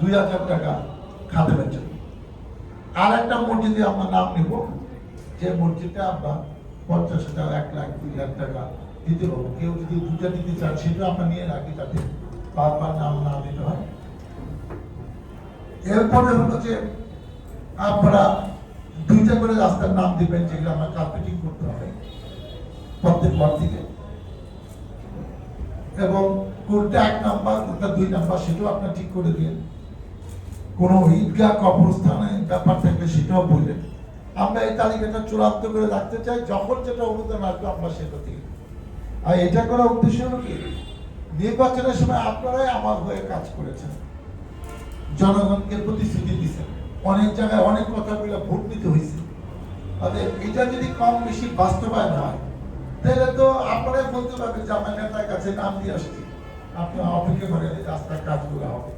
2000 টাকা খাদেমের জন্য। আর একটা মসজিদে আমরা নাম নিব, যে মসজিদে আমরা 50,000, 1 লাখ, 2 লাখ টাকা দিতে পারবো। কেউ যদি দুটা দিতে চান সেটা আমরা নিয়ে রাখি, তাতে বারবার নাম না দিতে হয়। এরপরে হলো যে আপনারা 2টা করে রাস্তার নাম দিবেন, যেগুলো আমরা কার্পেটিং করতে হবে প্রত্যেক ওয়ার্ড থেকে, এবং কোনটা 1 নাম্বার কোনটা 2 নাম্বার সেটাও আপনার ঠিক করে দিন। কোনো ঈদগাহ কবরস্থানে ব্যাপার থাকলে সেটাও বললেন। আমরা এই তালিকাটা চূড়ান্ত করে রাখতে চাই, যখন যেটা অনুদান আসবে আমরা সেটা দিই। আর এটা করার উদ্দেশ্য হলো কি, নির্বাচনের সময় আপনারাই আমার হয়ে কাজ করেছেন, জনগণকে প্রতিশ্রুতি দিচ্ছেন, অনেক জায়গায় অনেক কথা বলে ভোট দিতে হয়েছে। এটা যদি কম বেশি বাস্তবায়ন হয়, তাহলে তো আপনারাই বলতে পারবেন যে আমার নেতার কাছে নাম দিয়ে আসছি, আপনারা অপেক্ষা করে রাস্তার কাজগুলো হবে।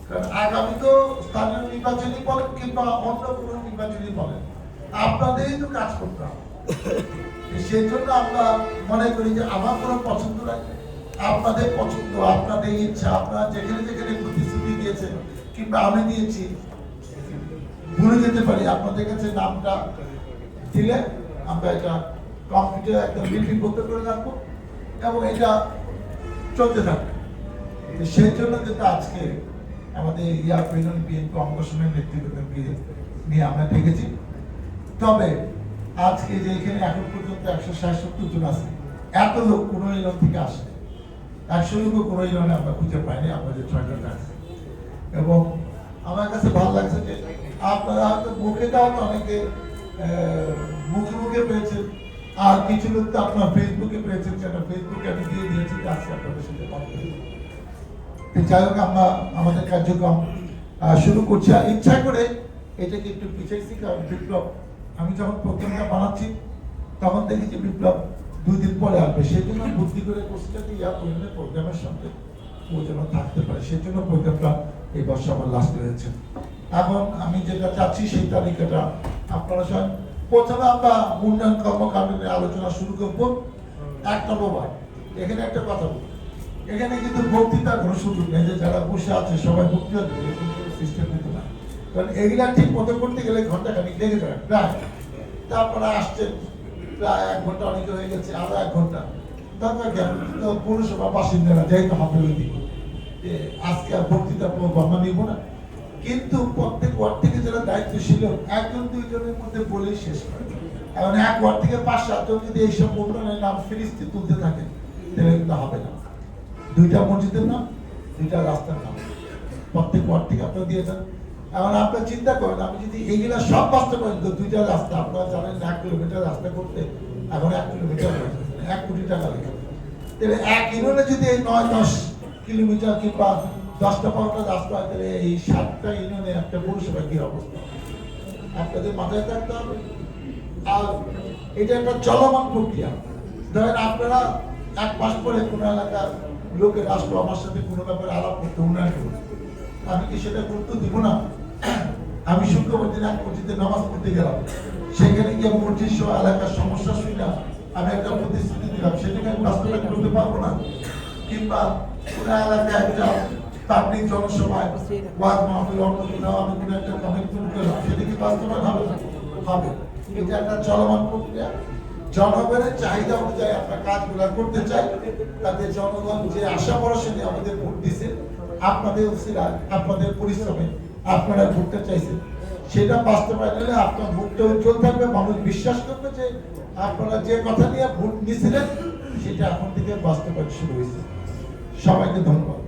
কারণ আগামী তো স্থানীয় নির্বাচনই বলেন কিংবা অন্য কোনো নির্বাচনই বলেন, আপনাদেরই তো কাজ করতে হবে। সেই জন্য আমরা মনে করি যে আমার কোনো পছন্দ নাই, আপনাদের পছন্দ, আপনাদের ইচ্ছা, আপনারা যেখানে যেখানে প্রতিশ্রুতি দিয়েছেন কিংবা আমি দিয়েছি ভুলে যেতে পারি, আপনাদের কাছে নামটা দিলে আমরা এটা কম্পিউটার একদম লিপিবদ্ধ করে রাখবো এবং এটা চলতে থাকবে। সেই জন্য কিন্তু আজকে আমাদের ইউনিয়ন বিএনপি অঙ্গসনের নেতৃত্ব নিয়ে আমরা ডেকেছি। তবে আজকে যে এখানে এখন পর্যন্ত 167 জন আছে, এত লোক কোনো ইউনিয়ন থেকে আসে, 100 লোক কোনো ইউনিয়নে আমরা খুঁজে পাইনি, আমাদের 6টা আছে। এবং আমার কাছে ভালো লাগছে যে আপনারা হয়তো মুখে দেওয়া তো অনেকে মুখে পেয়েছেন, আর কিছু লোক তো আপনার ফেসবুকে পেয়েছেন, সেটা ফেসবুকে আমি দিয়ে দিয়েছি, আজকে আপনাদের সাথে কথা বলছি। যাই হোক, আমরা আমাদের কার্যক্রম শুরু করছি। আর ইচ্ছা করে এটাকে একটু পিছাইছি, কারণ বিপ্লব আমি যখন প্রোগ্রামটা বানাচ্ছি তখন দেখি যে বিপ্লব 2 দিন পরে আসবে, সেই জন্য বুদ্ধি করে করছিলাম যে প্রোগ্রামের সঙ্গে ও যেন থাকতে পারে, সেই জন্য প্রোগ্রামটা এই বছর আমার লাস্ট হয়েছে। এখন আমি যেটা চাচ্ছি সেই তালিকাটা আপনারা সবাই, প্রথমে আমরা উন্নয়ন কর্মকাণ্ড নিয়ে আলোচনা শুরু করবো। 1 নম্বর ওয়ার্ড, এখানে একটা কথা বলি, এখানে কিন্তু বক্তৃতার কোনো সুযোগ নেই যে যারা বসে আছে সবাই বক্তৃতা দেবে, সিস্টেম কিন্তু না। কারণ এগুলা ঠিক মতো করতে গেলে ঘন্টাখানিক লেগে যাবে প্রায়। তারপরে আসছেন প্রায় 1 ঘন্টা, অনেকে হয়ে গেছে আরো 1 ঘন্টা। দরকার কেন, পৌরসভা বাসিন্দারা যাইতে হবে ওই দিকে, আজকে আর বক্তৃতা আমরা নিব না। কিন্তু প্রত্যেক ওয়ার্ড থেকে যারা দায়িত্বশীল 1-2 জনের মধ্যে বলেই শেষ করে। এখন 1 ওয়ার্ড থেকে 5-7 জন যদি এইসব উন্নয়নের নাম ফিরিস্তি তুলতে থাকেন, তাহলে কিন্তু হবে না। 2টা মসজিদের নাম, 2টা রাস্তার নাম প্রত্যেক ওয়ার্ড থেকে আপনারা দিয়েছেন। এখন আপনারা চিন্তা করেন, আমি যদি এইগুলা সব বাস্তবায়ন করি, 2টা রাস্তা আপনারা জানেন 1 কিলোমিটার রাস্তা করতে এখন 1 কিলোমিটার 1 কোটি টাকা লেগে, তাহলে 1 ইউনিয়নে যদি এই 9-10 কিলোমিটার কিংবা 10টা-12টা রাস্তা হয়, তাহলে এই 7টা ইউনিয়নে একটা পৌরসভা কি অবস্থা আপনাদের মাথায় থাকতে হবে। আর এটা একটা চলমান প্রক্রিয়া। ধরেন আপনারা 1 মাস পরে কোনো এলাকার লোকের আসলো আমার সাথে কোনো ব্যাপারে আলাপ করতে, উন্নয়ন করতে, আমি কি সেটা গুরুত্ব দিব না? আমি শুক্রবার দিন 1 মসজিদে নামাজ পড়তে গেলাম, সেখানে গিয়ে মসজিদ সহ এলাকার সমস্যা শুনলাম, আমি একটা প্রতিশ্রুতি দিলাম, সেটাকে আমি বাস্তবায়ন করতে পারবো না। কিংবা কোনো এলাকায় একটা পাবলিক জনসভায় ওয়াজ মাহফিল অন্য কোথাও আমি কোনো একটা কমিটমেন্ট করলাম, সেটা কি বাস্তবায়ন হবে? এটা একটা চলমান প্রক্রিয়া। জনগণের চাহিদা অনুযায়ী আমরা কাজগুলো করতে চাই, তাদের জনগণ যে আশা ভরসা নিয়ে আমাদের ভোট দিচ্ছে, আপনাদের উসিলা, আপনাদের পরিশ্রমে আপনারা ভোটটা চাইছেন, সেটা বাস্তবায়ন হলে আপনার ভোটটা উজ্জ্বল থাকবে, মানুষ বিশ্বাস করবে যে আপনারা যে কথা নিয়ে ভোট নিয়েছিলেন সেটা এখন থেকে বাস্তবায়ন শুরু হয়েছে। সবাইকে ধন্যবাদ।